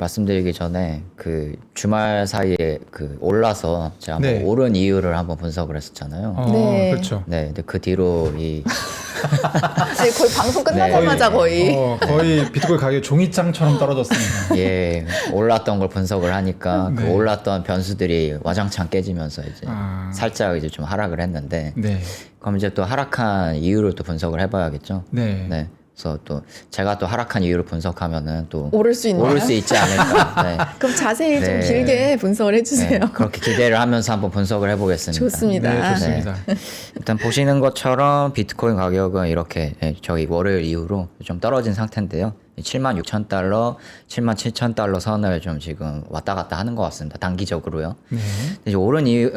말씀드리기 전에 그 주말 사이에 그 올라서 제가 한번 네. 오른 이유를 한번 분석을 했었잖아요. 네. 그렇죠. 네, 근데 그 뒤로 이 네, 거의 방송 끝나자마자 거의. 거의 비트코인 가격이 종이장처럼 떨어졌습니다. 예, 올랐던 걸 분석을 하니까 그 네. 올랐던 변수들이 와장창 깨지면서 이제 아. 살짝 이제 좀 하락을 했는데 네. 그럼 이제 또 하락한 이유를 또 분석을 해봐야겠죠. 네. 네. 그래서 또 제가 또 하락한 이유를 분석하면은 또 오를 수 있나요? 오를 수 있지 않을까. 네. 그럼 자세히 좀 네. 길게 분석을 해주세요. 네, 그렇게 기대를 하면서 한번 분석을 해보겠습니다. 좋습니다. 네, 좋습니다. 일단 보시는 것처럼 비트코인 가격은 이렇게 저희 월요일 이후로 좀 떨어진 상태인데요. 76,000달러, 77,000달러 선을 좀 지금 왔다 갔다 하는 것 같습니다. 단기적으로요. 네. 이제 오른 이유,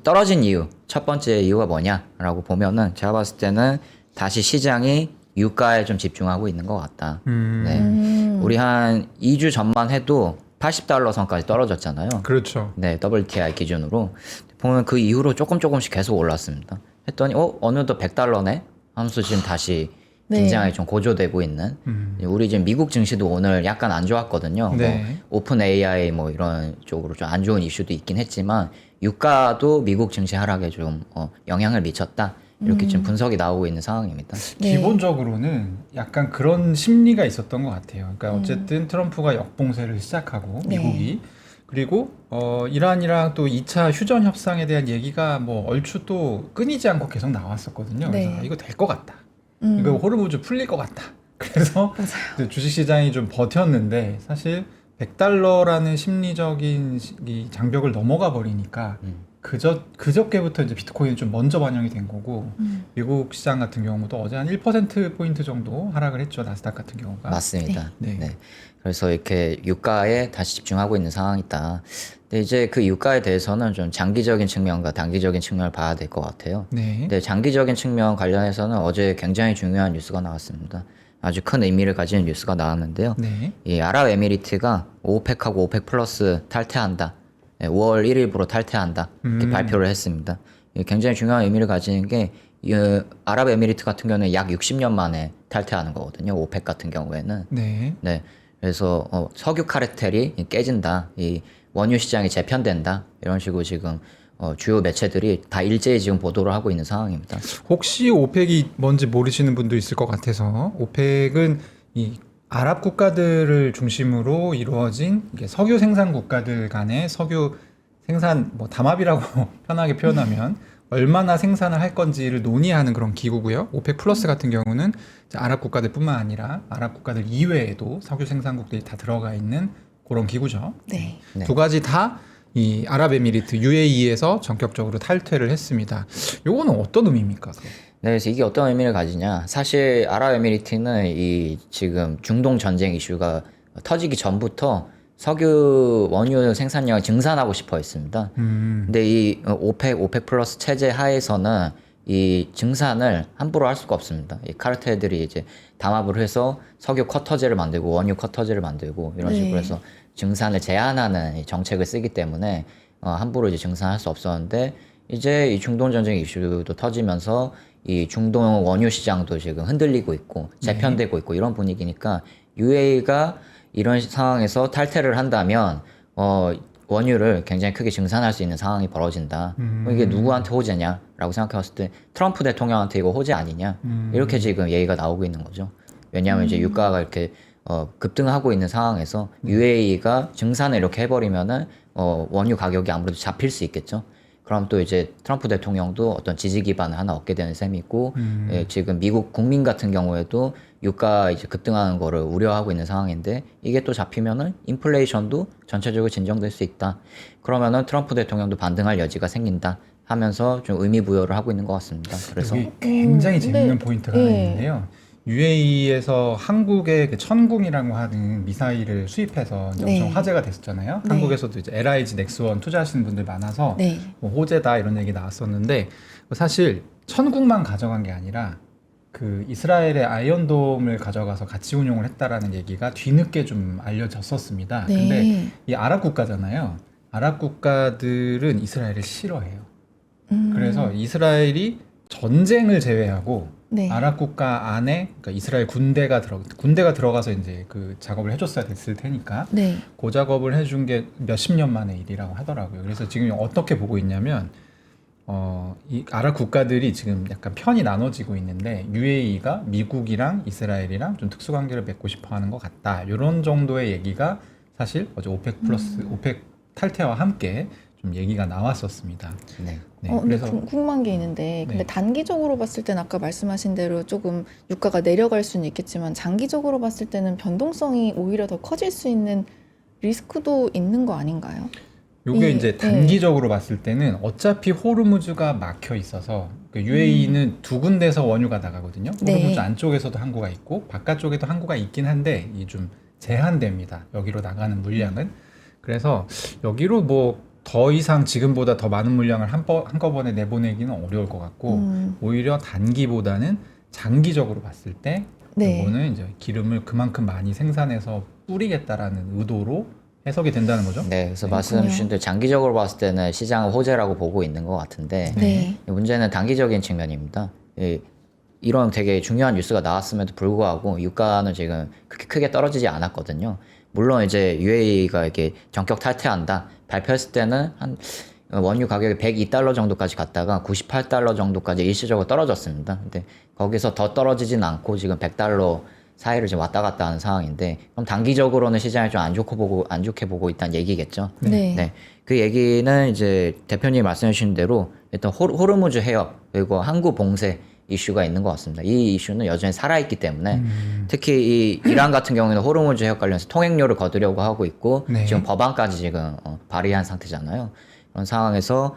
떨어진 이유, 첫 번째 이유가 뭐냐라고 보면은 제가 봤을 때는 다시 시장이 유가에 좀 집중하고 있는 것 같다. 네. 우리 한 2주 전만 해도 80달러 선까지 떨어졌잖아요. 그렇죠. 네, WTI 기준으로 보면 그 이후로 조금씩 계속 올랐습니다. 했더니 어느덧 100달러네 하면서 지금 다시 네. 굉장히 좀 고조되고 있는 우리 지금 미국 증시도 오늘 약간 안 좋았거든요. 네. 뭐 오픈 AI 뭐 이런 쪽으로 좀 안 좋은 이슈도 있긴 했지만 유가도 미국 증시 하락에 좀 영향을 미쳤다. 이렇게 지금 분석이 나오고 있는 상황입니다. 네. 기본적으로는 약간 그런 심리가 있었던 것 같아요. 그러니까 어쨌든 트럼프가 역봉쇄를 시작하고 네. 미국이 그리고 이란이랑 또 2차 휴전 협상에 대한 얘기가 뭐 얼추 또 끊이지 않고 계속 나왔었거든요. 네. 그래서 이거 될 것 같다. 이거 호르무즈 풀릴 것 같다. 그래서 이제 주식시장이 좀 버텼는데 사실 100달러라는 심리적인 이 장벽을 넘어가 버리니까 그저께부터 이제 비트코인이 좀 먼저 반영이 된 거고 미국 시장 같은 경우도 어제 한 1%포인트 정도 하락을 했죠. 나스닥 같은 경우가. 맞습니다. 네. 네. 그래서 이렇게 유가에 다시 집중하고 있는 상황이다. 근데 이제 그 유가에 대해서는 좀 장기적인 측면과 단기적인 측면을 봐야 될 것 같아요. 네. 근데 장기적인 측면 관련해서는 어제 굉장히 중요한 뉴스가 나왔습니다. 아주 큰 의미를 가지는 뉴스가 나왔는데요. 네. 이 아랍에미리트가 오펙하고 오펙 플러스 탈퇴한다. 5월 1일부로 탈퇴한다. 이렇게 발표를 했습니다. 이게 굉장히 중요한 의미를 가지는 게 아랍에미리트 같은 경우는 약 60년 만에 탈퇴하는 거거든요. 오펙 같은 경우에는. 네. 네. 그래서 석유 카르텔이 깨진다. 이 원유 시장이 재편된다. 이런 식으로 지금 주요 매체들이 다 일제히 지금 보도를 하고 있는 상황입니다. 혹시 오펙이 뭔지 모르시는 분도 있을 것 같아서 오펙은 이 아랍 국가들을 중심으로 이루어진 이게 석유 생산 국가들 간의 석유 생산 뭐 담합이라고 편하게 표현하면 얼마나 생산을 할 건지를 논의하는 그런 기구고요. 오펙 플러스 같은 경우는 이제 아랍 국가들뿐만 아니라 아랍 국가들 이외에도 석유 생산국들이 다 들어가 있는 그런 기구죠. 네. 네. 두 가지 다 이 아랍에미리트 UAE에서 전격적으로 탈퇴를 했습니다. 요거는 어떤 의미입니까? 네, 그래서 이게 어떤 의미를 가지냐. 사실 아랍에미리트는 이 지금 중동 전쟁 이슈가 터지기 전부터 석유 원유 생산량을 증산하고 싶어 했습니다. 근데 이 오펙 플러스 체제 하에서는 이 증산을 함부로 할 수가 없습니다. 이 카르텔들이 이제 담합을 해서 석유 쿼터제를 만들고 원유 쿼터제를 만들고 이런 식으로 해서 증산을 제한하는 이 정책을 쓰기 때문에 함부로 이제 증산할 수 없었는데 이제 이 중동 전쟁 이슈도 터지면서 이 중동 원유 시장도 지금 흔들리고 있고 재편되고 있고 이런 분위기니까 UAE가 이런 상황에서 탈퇴를 한다면 원유를 굉장히 크게 증산할 수 있는 상황이 벌어진다. 이게 누구한테 호재냐라고 생각해봤을 때 트럼프 대통령한테 이거 호재 아니냐 이렇게 지금 얘기가 나오고 있는 거죠. 왜냐하면 이제 유가가 이렇게 급등하고 있는 상황에서 UAE가 증산을 이렇게 해버리면은 원유 가격이 아무래도 잡힐 수 있겠죠. 그럼 또 이제 트럼프 대통령도 어떤 지지 기반을 하나 얻게 되는 셈이고 지금 미국 국민 같은 경우에도 유가 이제 급등하는 거를 우려하고 있는 상황인데 이게 또 잡히면은 인플레이션도 전체적으로 진정될 수 있다. 그러면은 트럼프 대통령도 반등할 여지가 생긴다 하면서 좀 의미 부여를 하고 있는 것 같습니다. 그래서 여기 굉장히 재밌는 네. 포인트가 하나 있는데요. UAE에서 한국의 그 천궁이라고 하는 미사일을 수입해서 이제 네. 엄청 화제가 됐었잖아요. 네. 한국에서도 이제 LIG 넥스원 투자하시는 분들 많아서 네. 뭐 호재다 이런 얘기 나왔었는데 사실 천궁만 가져간 게 아니라 그 이스라엘의 아이언돔을 가져가서 같이 운용을 했다라는 얘기가 뒤늦게 좀 알려졌었습니다. 네. 근데 이 아랍 국가잖아요. 아랍 국가들은 이스라엘을 싫어해요. 그래서 이스라엘이 전쟁을 제외하고 네. 아랍 국가 안에 그러니까 이스라엘 군대가 들어가서 이제 그 작업을 해줬어야 됐을 테니까 네. 그 작업을 해준 게 몇십 년 만의 일이라고 하더라고요. 그래서 지금 어떻게 보고 있냐면 이 아랍 국가들이 지금 약간 편이 나눠지고 있는데 UAE가 미국이랑 이스라엘이랑 좀 특수관계를 맺고 싶어하는 것 같다. 이런 정도의 얘기가 사실 어제 오펙 플러스 오펙 탈퇴와 함께 좀 얘기가 나왔었습니다. 네. 네, 근데 궁금한 게 있는데, 근데 네. 단기적으로 봤을 땐 아까 말씀하신 대로 조금 유가가 내려갈 수는 있겠지만 장기적으로 봤을 때는 변동성이 오히려 더 커질 수 있는 리스크도 있는 거 아닌가요? 요게 이- 이제 단기적으로 봤을 때는 어차피 호르무즈가 막혀 있어서 그 UAE는 두 군데서 원유가 나가거든요. 호르무즈 네. 안쪽에서도 항구가 있고 바깥쪽에도 항구가 있긴 한데 이 좀 제한됩니다. 여기로 나가는 물량은. 그래서 여기로 뭐 더 이상 지금보다 더 많은 물량을 한꺼번에 내보내기는 어려울 것 같고 오히려 단기보다는 장기적으로 봤을 때 네. 이거는 이제 기름을 그만큼 많이 생산해서 뿌리겠다라는 의도로 해석이 된다는 거죠. 네, 그래서 네. 말씀 주신 대로 장기적으로 봤을 때는 시장은 호재라고 보고 있는 것 같은데 네. 문제는 단기적인 측면입니다. 이런 되게 중요한 뉴스가 나왔음에도 불구하고 유가는 지금 그렇게 크게 떨어지지 않았거든요. 물론 이제 UAE가 이렇게 전격 탈퇴한다 발표했을 때는 한 원유 가격이 102달러 정도까지 갔다가 98달러 정도까지 일시적으로 떨어졌습니다. 근데 거기서 더 떨어지진 않고 지금 100달러 사이를 지금 왔다 갔다 하는 상황인데 그럼 단기적으로는 시장이 좀 안 좋게 보고 있다는 얘기겠죠. 네. 네. 그 얘기는 이제 대표님이 말씀해 주신 대로 일단 호르무즈 해협 그리고 항구 봉쇄 이슈가 있는 것 같습니다. 이 이슈는 여전히 살아있기 때문에 특히 이 이란 같은 경우에는 호르무즈 해협 관련해서 통행료를 거두려고 하고 있고 네. 지금 법안까지 지금 발의한 상태잖아요. 그런 상황에서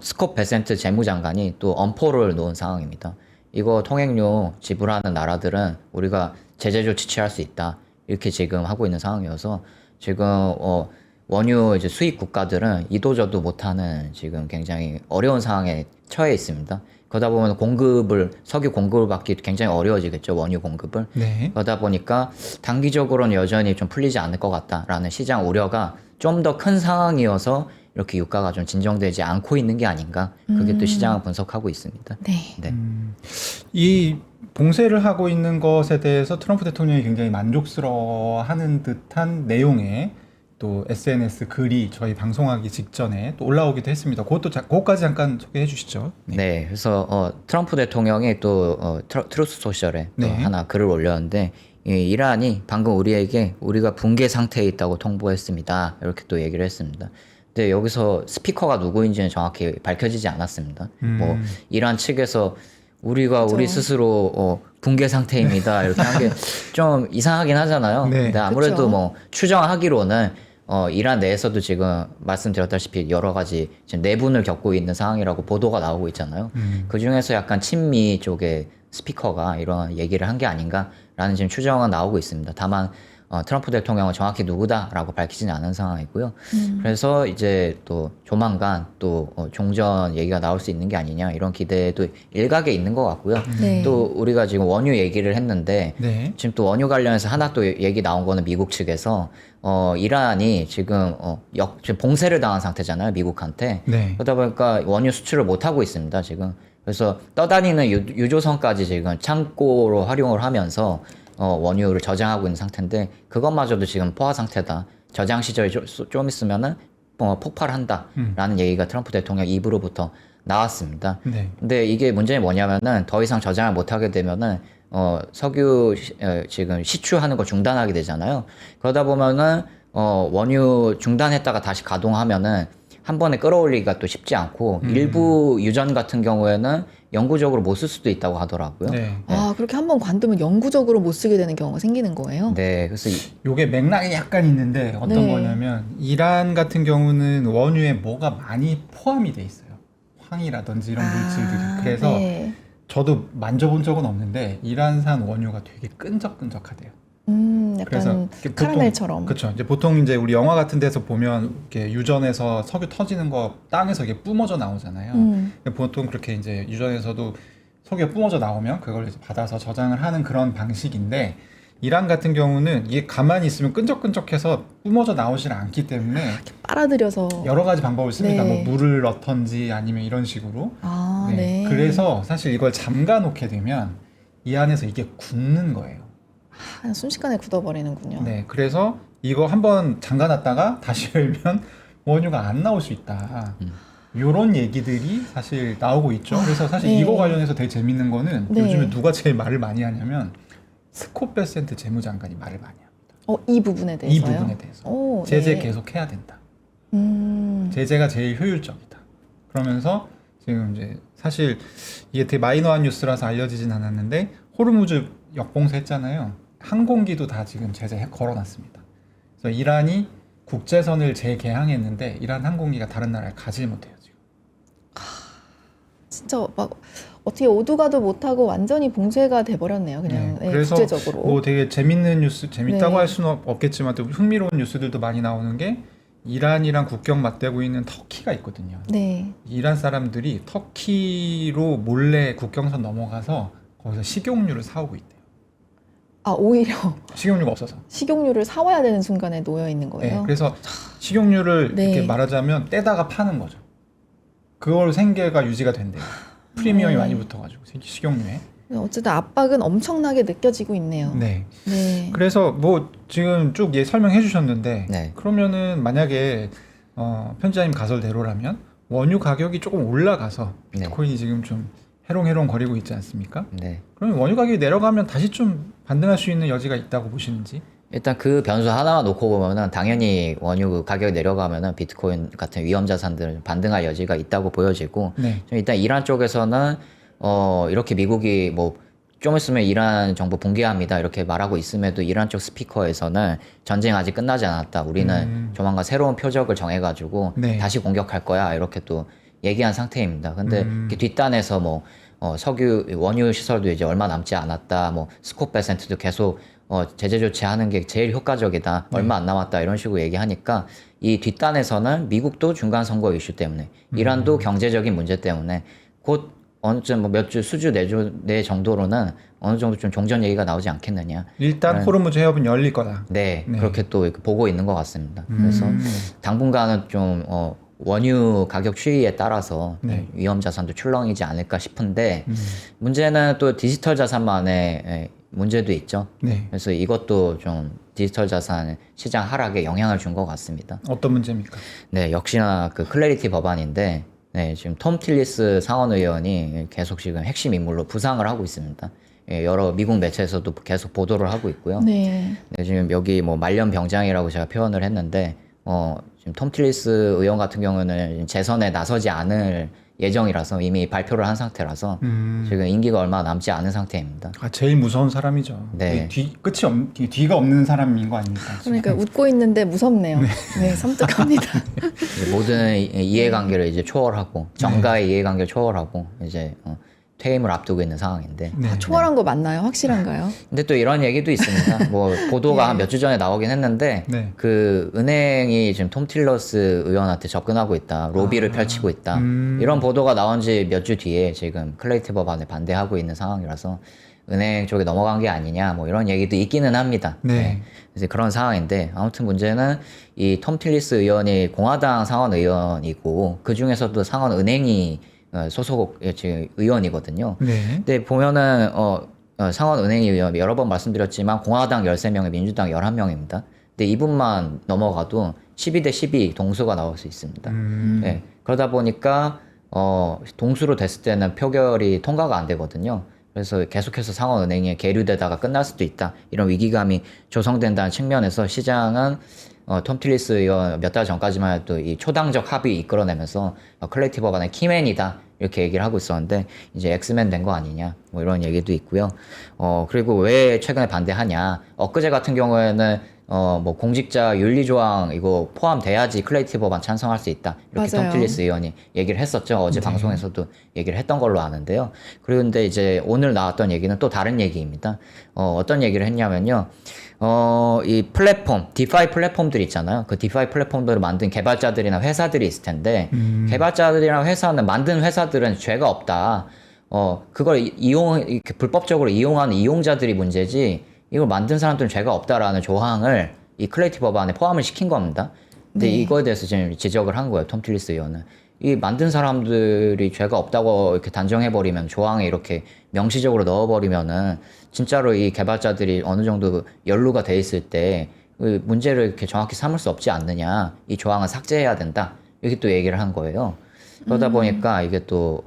스콧 베센트 재무장관이 또 엄포를 놓은 상황입니다. 이거 통행료 지불하는 나라들은 우리가 제재 조치 취할 수 있다. 이렇게 지금 하고 있는 상황이어서 지금 원유 이제 수입 국가들은 이도저도 못하는 지금 굉장히 어려운 상황에 처해 있습니다. 그러다 보면 석유 공급을 받기 굉장히 어려워지겠죠. 원유 공급을. 네. 그러다 보니까 단기적으로는 여전히 좀 풀리지 않을 것 같다라는 시장 우려가 좀 더 큰 상황이어서 이렇게 유가가 좀 진정되지 않고 있는 게 아닌가. 그게 또 시장을 분석하고 있습니다. 네. 네. 이 봉쇄를 하고 있는 것에 대해서 트럼프 대통령이 굉장히 만족스러워하는 듯한 내용의 또 SNS 글이 저희 방송하기 직전에 또 올라오기도 했습니다. 그것까지 잠깐 소개해 주시죠. 네, 그래서 트럼프 대통령이 또 트루스 소셜에 또 네. 하나 글을 올렸는데 이란이 방금 우리가 붕괴 상태에 있다고 통보했습니다. 이렇게 또 얘기를 했습니다. 근데 여기서 스피커가 누구인지는 정확히 밝혀지지 않았습니다. 뭐 이란 측에서 우리가 그죠. 우리 스스로 붕괴 상태입니다. 이렇게 한 게 좀 이상하긴 하잖아요. 네. 근데 아무래도 그쵸. 뭐 추정하기로는 이란 내에서도 지금 말씀드렸다시피 여러 가지 지금 내분을 겪고 있는 상황이라고 보도가 나오고 있잖아요. 그 중에서 약간 친미 쪽의 스피커가 이런 얘기를 한 게 아닌가라는 지금 추정은 나오고 있습니다. 다만 트럼프 대통령은 정확히 누구다라고 밝히지는 않은 상황이고요. 그래서 이제 또 조만간 또 종전 얘기가 나올 수 있는 게 아니냐 이런 기대도 일각에 있는 것 같고요. 네. 또 우리가 지금 원유 얘기를 했는데 네. 지금 또 원유 관련해서 하나 또 얘기 나온 거는 미국 측에서 이란이 지금 지금 봉쇄를 당한 상태잖아요, 미국한테. 네. 그러다 보니까 원유 수출을 못 하고 있습니다, 지금. 그래서 떠다니는 유조선까지 지금 창고로 활용을 하면서 원유를 저장하고 있는 상태인데 그것마저도 지금 포화 상태다. 저장 시절이 좀 있으면은 폭발한다라는 얘기가 트럼프 대통령 입으로부터 나왔습니다. 네. 근데 이게 문제는 뭐냐면은 더 이상 저장을 못 하게 되면은 석유 지금 시추하는 거 중단하게 되잖아요. 그러다 보면은 원유 중단했다가 다시 가동하면은 한 번에 끌어올리기가 또 쉽지 않고 일부 유전 같은 경우에는 영구적으로 못 쓸 수도 있다고 하더라고요. 네. 아, 그렇게 한번 관두면 영구적으로 못 쓰게 되는 경우가 생기는 거예요? 네, 그래서 요게 맥락이 약간 있는데 어떤 네. 거냐면 이란 같은 경우는 원유에 뭐가 많이 포함이 돼 있어요. 황이라든지 이런 물질들이. 그래서 네. 저도 만져본 적은 없는데 이란산 원유가 되게 끈적끈적하대요. 약간 카라멜처럼. 그렇죠. 이제 보통 이제 우리 영화 같은 데서 보면 이렇게 유전에서 석유 터지는 거 땅에서 이게 뿜어져 나오잖아요. 보통 그렇게 이제 유전에서도 석유가 뿜어져 나오면 그걸 이제 받아서 저장을 하는 그런 방식인데 이란 같은 경우는 이게 가만히 있으면 끈적끈적해서 뿜어져 나오질 않기 때문에 빨아들여서. 여러 가지 방법을 씁니다. 네. 뭐 물을 넣던지 아니면 이런 식으로. 아. 네. 그래서 사실 이걸 잠가 놓게 되면 이 안에서 이게 굳는 거예요. 그냥 순식간에 굳어버리는군요. 네, 그래서 이거 한번 잠가 놨다가 다시 열면 원유가 안 나올 수 있다. 요런 얘기들이 사실 나오고 있죠. 그래서 사실 네. 이거 관련해서 되게 재밌는 거는 네. 요즘에 누가 제일 말을 많이 하냐면 스콧 베센트 재무장관이 말을 많이 합니다. 이 부분에 대해서요? 이 부분에 대해서. 오, 제재 네. 계속 해야 된다. 제재가 제재가 제일 효율적이다. 그러면서 지금 이제 사실 이게 되게 마이너한 뉴스라서 알려지진 않았는데 호르무즈 역봉쇄 했잖아요. 항공기도 다 지금 제재 걸어놨습니다. 그래서 이란이 국제선을 재개항했는데 이란 항공기가 다른 나라에 가지 못해요 지금. 진짜 막 어떻게 오도 가도 못하고 완전히 봉쇄가 돼버렸네요. 그냥 네, 네, 그래서 국제적으로. 뭐 되게 재밌는 뉴스, 재밌다고 네. 할 수는 없겠지만 또 흥미로운 뉴스들도 많이 나오는 게 이란이랑 국경 맞대고 있는 터키가 있거든요. 네. 이란 사람들이 터키로 몰래 국경선 넘어가서 거기서 식용유를 사오고 있대요. 오히려 식용유가 없어서. 식용유를 사와야 되는 순간에 놓여 있는 네, 거예요. 그래서 식용유를 네. 이렇게 말하자면 떼다가 파는 거죠. 그걸 생계가 유지가 된대요. 프리미엄이 네. 많이 붙어가지고 식용유에. 어쨌든 압박은 엄청나게 느껴지고 있네요. 네. 네. 그래서 뭐 지금 쭉 설명해 주셨는데 네. 그러면은 만약에 편집자님 가설대로라면 원유 가격이 조금 올라가서 네. 비트코인이 지금 좀 해롱해롱 거리고 있지 않습니까? 네. 그러면 원유 가격이 내려가면 다시 좀 반등할 수 있는 여지가 있다고 보시는지? 일단 그 변수 하나만 놓고 보면은 당연히 원유 가격이 내려가면은 비트코인 같은 위험 자산들은 반등할 여지가 있다고 보여지고 네. 좀 일단 이란 쪽에서는 이렇게 미국이 뭐 좀 있으면 이란 정부 붕괴합니다 이렇게 말하고 있음에도 이란 쪽 스피커에서는 전쟁 아직 끝나지 않았다. 우리는 조만간 새로운 표적을 정해가지고 네. 다시 공격할 거야 이렇게 또 얘기한 상태입니다. 근데 이렇게 뒷단에서 뭐 석유 원유 시설도 이제 얼마 남지 않았다. 뭐 스콧 베센트도 계속 제재 조치하는 게 제일 효과적이다. 얼마 안 남았다. 이런 식으로 얘기하니까 이 뒷단에서는 미국도 중간 선거 이슈 때문에 이란도 경제적인 문제 때문에 곧 어느쯤 뭐 몇 주 수주 내 정도로는 어느 정도 좀 종전 얘기가 나오지 않겠느냐. 일단 호르무즈 해협은 열릴 거다. 네, 네. 그렇게 또 이렇게 보고 있는 것 같습니다. 그래서 당분간은 좀 원유 가격 추이에 따라서 네. 위험 자산도 출렁이지 않을까 싶은데 문제는 또 디지털 자산만의 문제도 있죠. 네. 그래서 이것도 좀 디지털 자산 시장 하락에 영향을 준 것 같습니다. 어떤 문제입니까? 네, 역시나 그 클래리티 법안인데, 네, 지금 톰 틸리스 상원 의원이 계속 지금 핵심 인물로 부상을 하고 있습니다. 예, 여러 미국 매체에서도 계속 보도를 하고 있고요. 네. 네, 지금 여기 뭐 말년 병장이라고 제가 표현을 했는데, 지금 톰 틸리스 의원 같은 경우는 재선에 나서지 않을 예정이라서 이미 발표를 한 상태라서 지금 임기가 얼마 남지 않은 상태입니다. 제일 무서운 사람이죠. 네. 뒤가 없는 사람인 거 아닙니까? 그러니까 웃고 있는데 무섭네요. 네, 섬뜩합니다. 이제 모든 이해관계를 이제 초월하고 정가의 이해관계를 초월하고 이제 퇴임을 앞두고 있는 상황인데. 네. 초월한 거 맞나요? 확실한가요? 근데 또 이런 얘기도 있습니다. 뭐 보도가 네. 한 몇 주 전에 나오긴 했는데 네. 그 은행이 지금 톰 틸러스 의원한테 접근하고 있다, 로비를 펼치고 있다 이런 보도가 나온 지 몇 주 뒤에 지금 클레이트 법안에 반대하고 있는 상황이라서 은행 쪽에 넘어간 게 아니냐 뭐 이런 얘기도 있기는 합니다. 네. 그래서 그런 상황인데 아무튼 문제는 이 톰 틸리스 의원이 공화당 상원 의원이고 그 중에서도 상원 은행이 소속 지금 의원이거든요. 네. 근데 보면은 상원 은행 의원 여러 번 말씀드렸지만 공화당 13명에 민주당 11명입니다. 근데 이분만 넘어가도 12대 12 동수가 나올 수 있습니다. 네, 그러다 보니까 동수로 됐을 때는 표결이 통과가 안 되거든요. 그래서 계속해서 상원은행에 계류되다가 끝날 수도 있다. 이런 위기감이 조성된다는 측면에서 시장은 톰 틸리스 의원 몇 달 전까지만 해도 이 초당적 합의 이끌어내면서 클레이티 법안의 키맨이다 이렇게 얘기를 하고 있었는데 이제 엑스맨 된 거 아니냐 뭐 이런 얘기도 있고요. 그리고 왜 최근에 반대하냐? 엊그제 같은 경우에는 뭐 공직자 윤리 조항 이거 포함돼야지 클레이티 법안 찬성할 수 있다 이렇게 맞아요. 톰 틸리스 의원이 얘기를 했었죠. 어제 방송에서도 얘기를 했던 걸로 아는데요. 그런데 이제 오늘 나왔던 얘기는 또 다른 얘기입니다. 어떤 얘기를 했냐면요. 이 플랫폼, 디파이 플랫폼들 있잖아요. 그 디파이 플랫폼들을 만든 개발자들이나 회사들이 있을 텐데, 개발자들이나 회사는, 만든 회사들은 죄가 없다. 그걸 이렇게 불법적으로 이용하는 이용자들이 문제지, 이걸 만든 사람들은 죄가 없다라는 조항을 이 클레이티 법안에 포함을 시킨 겁니다. 근데 네. 이거에 대해서 지금 지적을 한 거예요. 톰 틸리스 의원은. 이 만든 사람들이 죄가 없다고 이렇게 단정해버리면 조항에 이렇게 명시적으로 넣어버리면은 진짜로 이 개발자들이 어느 정도 연루가 돼 있을 때 그 문제를 이렇게 정확히 삼을 수 없지 않느냐. 이 조항은 삭제해야 된다. 이렇게 또 얘기를 한 거예요. 그러다 보니까 이게 또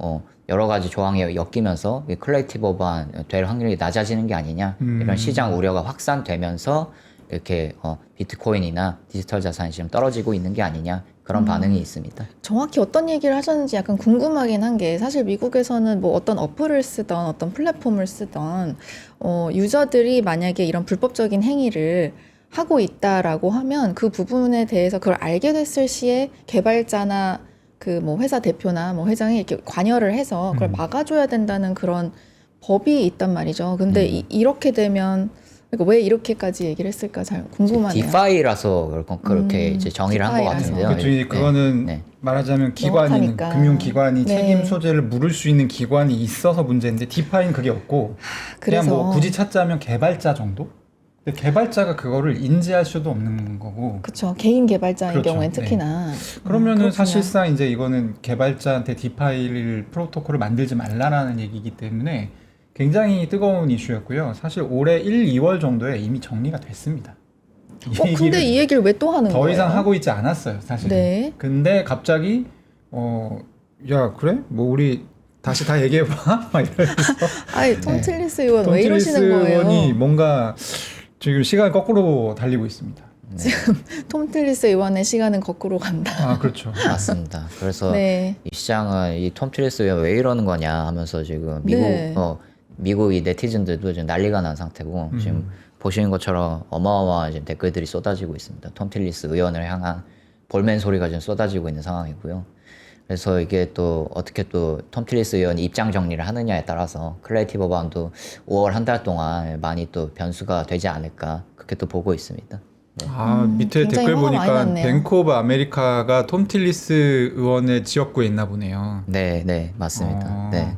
여러 가지 조항이 엮이면서 이 클레이티브 법안 될 확률이 낮아지는 게 아니냐. 이런 시장 우려가 확산되면서 이렇게 비트코인이나 디지털 자산이 지금 떨어지고 있는 게 아니냐. 그런 반응이 있습니다. 정확히 어떤 얘기를 하셨는지 약간 궁금하긴 한 게 사실 미국에서는 뭐 어떤 어플을 쓰던 어떤 플랫폼을 쓰던 유저들이 만약에 이런 불법적인 행위를 하고 있다라고 하면 그 부분에 대해서 그걸 알게 됐을 시에 개발자나 그 뭐 회사 대표나 뭐 회장이 이렇게 관여를 해서 그걸 막아줘야 된다는 그런 법이 있단 말이죠. 근데 이렇게 되면 그러니까 왜 이렇게까지 얘기를 했을까 잘 궁금하네요. 디파이라서 그렇게 이제 정의를 한 것 디파이라서. 같은데요. 그렇죠. 이제 그거는 네. 말하자면 명확하니까. 금융기관이 네. 책임 소재를 물을 수 있는 기관이 있어서 문제인데 디파이는 그게 없고 그냥 그래서 뭐 굳이 찾자면 개발자 정도? 근데 개발자가 그거를 인지할 수도 없는 거고 그렇죠. 개인 개발자인 그렇죠. 경우엔 특히나 그러면은 그렇군요. 사실상 이제 이거는 개발자한테 디파이를 프로토콜을 만들지 말라라는 얘기이기 때문에 굉장히 뜨거운 이슈였고요. 사실 올해 1, 2월 정도에 이미 정리가 됐습니다. 근데 이 얘기를 왜 또 하는 더 거예요? 이상 하고 있지 않았어요, 사실은. 네. 근데 갑자기 야 그래? 뭐 우리 다시 다 얘기해봐. 막 이러면서 아이 톰 틸리스 의원 왜 톰 이러시는 틸리스 거예요? 의원이 뭔가 지금 시간 거꾸로 달리고 있습니다. 톰 틸리스 의원의 시간은 거꾸로 간다. 아 그렇죠. 맞습니다. 그래서 네. 이 시장은 이 톰 틸리스 왜 이러는 거냐 하면서 지금 네. 미국 이 네티즌들도 지금 난리가 난 상태고 지금 보시는 것처럼 어마어마한 지금 댓글들이 쏟아지고 있습니다. 톰 틸리스 의원을 향한 볼멘 소리가 지금 쏟아지고 있는 상황이고요. 그래서 이게 또 어떻게 또 톰 틸리스 의원이 입장 정리를 하느냐에 따라서 클레이티브 법안도 5월 한 달 동안 많이 또 변수가 되지 않을까 그렇게 또 보고 있습니다. 아 밑에 굉장히 댓글 화가 많이 보니까 났네요. 뱅크 오브 아메리카가 톰 틸리스 의원의 지역구에 있나 보네요. 네, 네, 맞습니다. 네.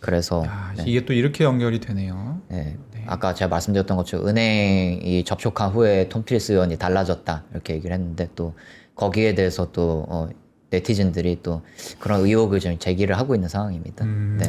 그래서 야, 네. 이게 또 이렇게 연결이 되네요. 네. 아까 제가 말씀드렸던 것처럼 은행이 접촉한 후에 톰 틸리스 의원이 달라졌다 이렇게 얘기를 했는데 또 거기에 대해서 또 네티즌들이 또 그런 의혹을 좀 제기를 하고 있는 상황입니다. 네.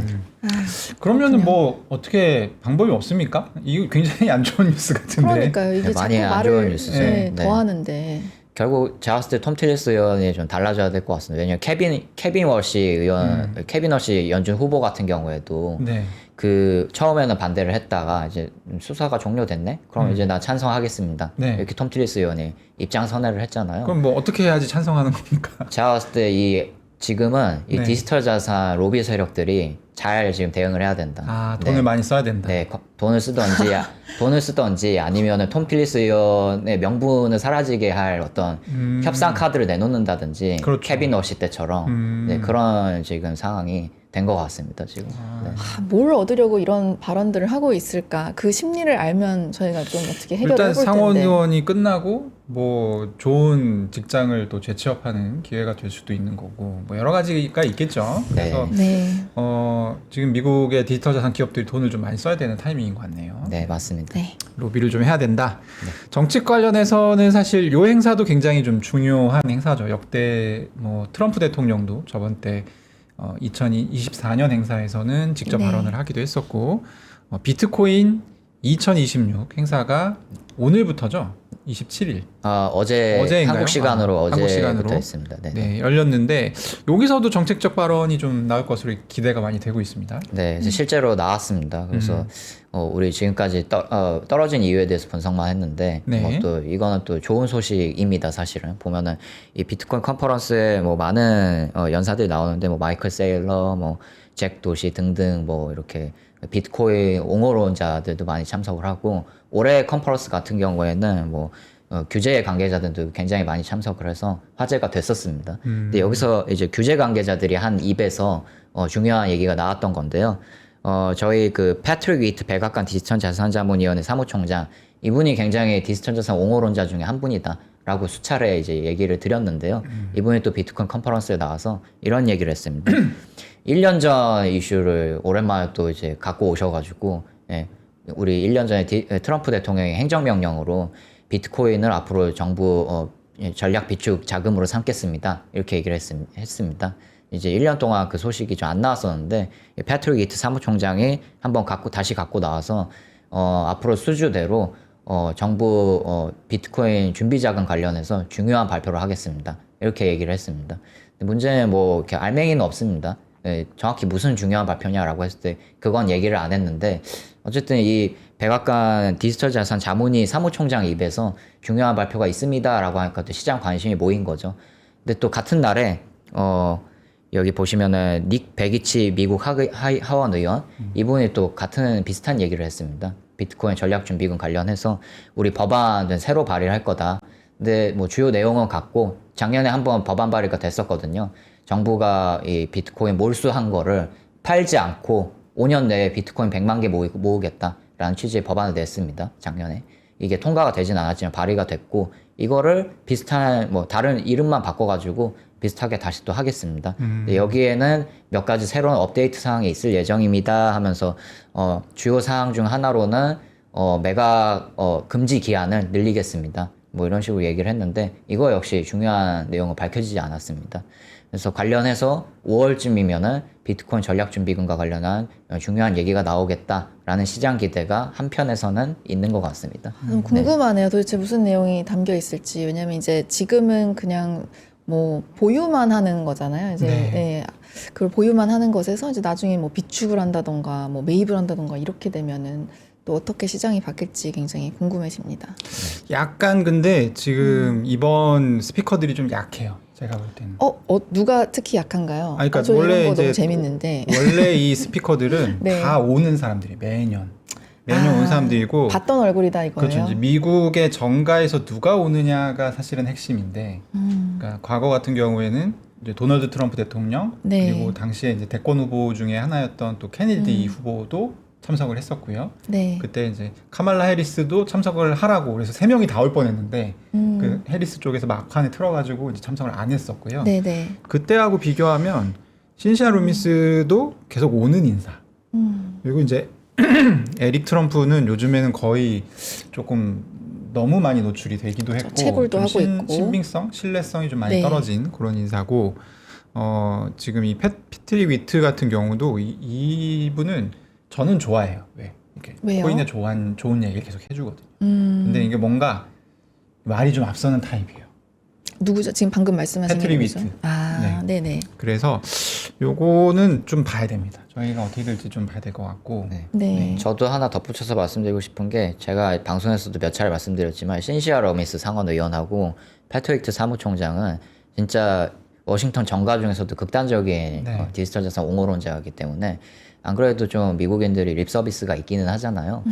그러면은 뭐 어떻게 방법이 없습니까? 이거 굉장히 안 좋은 뉴스 같은데. 그러니까요. 이게 네, 많이 자꾸 안 말을 좋은 뉴스죠. 네, 네. 더 하는데 결국 제가 봤을 때 톰 틸리스 의원이 좀 달라져야 될 것 같습니다. 왜냐면 케빈 워시 의원, 케빈 워시 연준 후보 같은 경우에도 네. 그 처음에는 반대를 했다가 이제 수사가 종료됐네. 그럼 이제 나 찬성하겠습니다. 네. 이렇게 톰 틸리스 의원이 입장 선회를 했잖아요. 그럼 뭐 어떻게 해야지 찬성하는 겁니까? 제가 봤을 때 지금은 이 네. 디지털 자산 로비 세력들이 잘 지금 대응을 해야 된다. 아 돈을 네. 많이 써야 된다. 네, 돈을 쓰던지 아니면은 톰 틸리스 의원의 명분을 사라지게 할 어떤 협상 카드를 내놓는다든지 그렇죠. 케빈 워시 때처럼 네, 그런 지금 상황이 된 것 같습니다 지금. 네. 뭘 얻으려고 이런 발언들을 하고 있을까? 그 심리를 알면 저희가 좀 어떻게 해결을 일단 해볼 상원 텐데. 의원이 끝나고 뭐 좋은 직장을 또 재취업하는 기회가 될 수도 있는 거고 뭐 여러 가지가 있겠죠. 그래서 네. 지금 미국의 디지털 자산 기업들이 돈을 좀 많이 써야 되는 타이밍인 것 같네요. 네, 맞습니다. 네. 로비를 좀 해야 된다. 정책 관련해서는 사실 요 행사도 굉장히 좀 중요한 행사죠. 역대 뭐 트럼프 대통령도 저번 때 2024년 행사에서는 직접 네. 발언을 하기도 했었고 비트코인 2026 행사가 오늘부터죠. 27일. 어제인가요? 한국 시간으로 한국 시간으로. 어제부터 했습니다. 네. 네, 열렸는데 여기서도 정책적 발언이 좀 나올 것으로 기대가 많이 되고 있습니다. 네, 그래서 실제로 나왔습니다. 그래서 우리 지금까지 떨어진 이유에 대해서 분석만 했는데 네. 뭐 또 이거는 또 좋은 소식입니다. 사실은 보면은 이 비트코인 컨퍼런스에 뭐 많은 연사들이 나오는데 뭐 마이클 세일러, 뭐 잭 도시 등등 뭐 이렇게 비트코인 옹호론자들도 많이 참석을 하고 올해 컨퍼런스 같은 경우에는 뭐 규제 관계자들도 굉장히 많이 참석을 해서 화제가 됐었습니다. 근데 여기서 이제 규제 관계자들이 한 입에서 중요한 얘기가 나왔던 건데요. 저희 그 패트릭 위트 백악관 디지털 자산자문위원회 사무총장 이분이 굉장히 디지털 자산 옹호론자 중에 한 분이다라고 수차례 이제 얘기를 드렸는데요. 이분이 또 비트코인 컨퍼런스에 나와서 이런 얘기를 했습니다. 1년 전 이슈를 오랜만에 또 이제 갖고 오셔가지고 예, 우리 1년 전에 트럼프 대통령의 행정명령으로 비트코인을 앞으로 정부 전략 비축 자금으로 삼겠습니다. 이렇게 얘기를 했습니다. 이제 1년 동안 그 소식이 좀 안 나왔었는데 패트릭 위트 사무총장이 한번 다시 갖고 나와서 앞으로 수주대로 정부 비트코인 준비 자금 관련해서 중요한 발표를 하겠습니다. 이렇게 얘기를 했습니다. 근데 문제는 뭐 이렇게 알맹이는 없습니다. 예, 정확히 무슨 중요한 발표냐라고 했을 때 그건 얘기를 안 했는데 어쨌든 이 백악관 디지털 자산 자문위 사무총장 입에서 중요한 발표가 있습니다라고 하니까 또 시장 관심이 모인 거죠. 근데 또 같은 날에 여기 보시면은 닉 베기치 미국 하원 의원 이분이 또 같은 비슷한 얘기를 했습니다. 비트코인 전략준비금 관련해서 우리 법안은 새로 발의를 할 거다. 근데 뭐 주요 내용은 같고 작년에 한번 법안 발의가 됐었거든요. 정부가 이 비트코인 몰수한 거를 팔지 않고 5년 내에 비트코인 100만 개 모으겠다라는 취지의 법안을 냈습니다. 작년에. 이게 통과가 되진 않았지만 발의가 됐고 이거를 비슷한 뭐 다른 이름만 바꿔가지고 비슷하게 다시 또 하겠습니다. 근데 여기에는 몇 가지 새로운 업데이트 사항이 있을 예정입니다 하면서 주요 사항 중 하나로는 매각 금지 기한을 늘리겠습니다. 뭐 이런 식으로 얘기를 했는데 이거 역시 중요한 내용은 밝혀지지 않았습니다. 그래서 관련해서 5월쯤이면은 비트코인 전략준비금과 관련한 중요한 얘기가 나오겠다라는 시장 기대가 한편에서는 있는 것 같습니다. 좀 궁금하네요. 도대체 무슨 내용이 담겨 있을지. 왜냐면 이제 지금은 그냥 뭐 보유만 하는 거잖아요. 이제 네. 네. 그걸 보유만 하는 것에서 이제 나중에 뭐 비축을 한다던가 뭐 매입을 한다던가 이렇게 되면은 또 어떻게 시장이 바뀔지 굉장히 궁금해집니다. 약간 근데 지금 이번 스피커들이 좀 약해요. 제가 볼 때는. 누가 특히 약한가요? 그러니까 저 원래 이런 거 이제 너무 재밌는데. 원래 이 스피커들은 네. 다 오는 사람들이 매년 온 사람들이고 봤던 얼굴이다 이거예요. 그렇죠. 이제 미국의 정가에서 누가 오느냐가 사실은 핵심인데, 그러니까 과거 같은 경우에는 이제 도널드 트럼프 대통령 네. 그리고 당시에 이제 대권 후보 중에 하나였던 또 케네디 후보도 참석을 했었고요. 네. 그때 이제 카말라 해리스도 참석을 하라고 그래서 3명이 다 올 뻔했는데 그 해리스 쪽에서 막판에 틀어가지고 이제 참석을 안 했었고요. 네네. 그때하고 비교하면 신시아 루미스도 계속 오는 인사. 그리고 이제 에릭 트럼프는 요즘에는 거의 조금 너무 많이 노출이 되기도 했고 채굴도 좀 하고 있고. 신빙성, 신뢰성이 좀 많이 네. 떨어진 그런 인사고 지금 이 패트릭 위트 같은 경우도 이분은 저는 좋아해요. 이렇게 왜요? 코인에 좋은 얘기를 계속 해주거든요. 음. 근데 이게 뭔가 말이 좀 앞서는 타입이에요. 누구죠? 지금 방금 말씀하신 패트릭 게 누구죠? 위트. 네네. 그래서 요거는 좀 봐야 됩니다. 저희가 어떻게 될지 좀 봐야 될 것 같고. 네. 네. 저도 하나 덧붙여서 말씀드리고 싶은 게 제가 방송에서도 몇 차례 말씀드렸지만 신시아 러미스 상원 의원하고 패트릭 사무총장은 진짜 워싱턴 정가 중에서도 극단적인 네. 디지털 자산 옹호론자이기 때문에 안 그래도 좀 미국인들이 립 서비스가 있기는 하잖아요.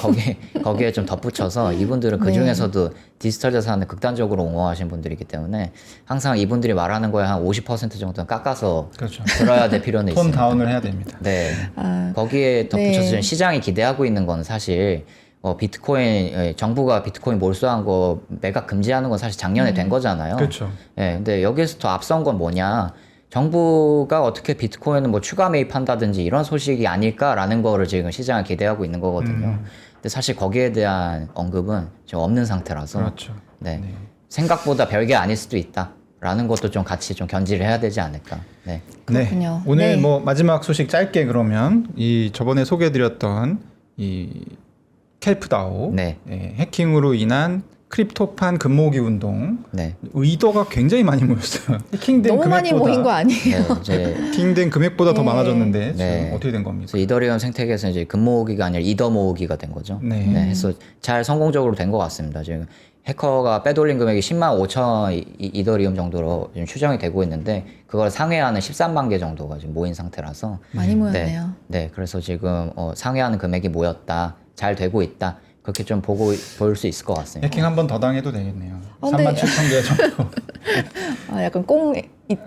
근데 거기에 좀 덧붙여서 이분들은 그 네. 중에서도 디지털 자산을 극단적으로 옹호하신 분들이기 때문에 항상 이분들이 말하는 거에 한 50% 정도는 깎아서 그렇죠. 들어야 될 필요는 톤 있습니다. 다운을 해야 됩니다. 네. 아, 거기에 덧붙여서 네. 지금 시장이 기대하고 있는 건 사실 비트코인 정부가 비트코인 몰수한 거 매각 금지하는 건 사실 작년에 된 거잖아요. 그렇죠. 예, 근데 여기에서 더 앞선 건 뭐냐? 정부가 어떻게 비트코인을 뭐 추가 매입한다든지 이런 소식이 아닐까라는 거를 지금 시장을 기대하고 있는 거거든요. 근데 사실 거기에 대한 언급은 지금 없는 상태라서 그렇죠. 네. 네. 생각보다 별게 아닐 수도 있다라는 것도 좀 같이 좀 견지를 해야 되지 않을까. 네. 그렇군요. 네. 오늘 네. 뭐 마지막 소식 짧게 그러면 이 저번에 소개해드렸던 이 켈프다오 네. 해킹으로 인한 크립토판 금모으기 운동 네. 의도가 굉장히 많이 모였어요. 해킹된 너무 많이 금액보다 모인 거 아니에요? 네, 이제 해킹된 금액보다 더 네. 많아졌는데 지금 네. 어떻게 된 겁니까? 그래서 이더리움 생태계에서 이제 금 모으기가 아니라 이더 모으기가 된 거죠. 네. 그래서 잘 성공적으로 된 것 같습니다. 지금 해커가 빼돌린 금액이 10만 5천 이더리움 정도로 지금 추정이 되고 있는데 그걸 상회하는 13만 개 정도가 지금 모인 상태라서 많이 모였네요. 네, 그래서 지금 상회하는 금액이 모였다, 잘 되고 있다. 그렇게 좀 볼 수 있을 것 같습니다. 해킹 한 번 더 당해도 되겠네요. 근데- 3만 7천 개 정도. 약간 꽁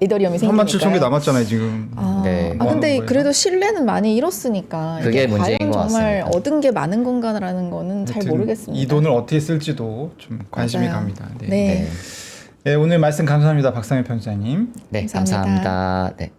이더리움이 생기니까. 3만 7천 개 남았잖아요 지금. 네. 근데 뭐 하는 그래도 신뢰는 많이 잃었으니까 그게 이게 문제인 과연 것 정말 같습니다. 얻은 게 많은 건가라는 거는 잘 아무튼 모르겠습니다. 이 돈을 어떻게 쓸지도 좀 관심이 맞아요. 갑니다. 네. 네. 네, 네, 오늘 말씀 감사합니다, 박상현 편집장님. 네, 감사합니다. 감사합니다. 네.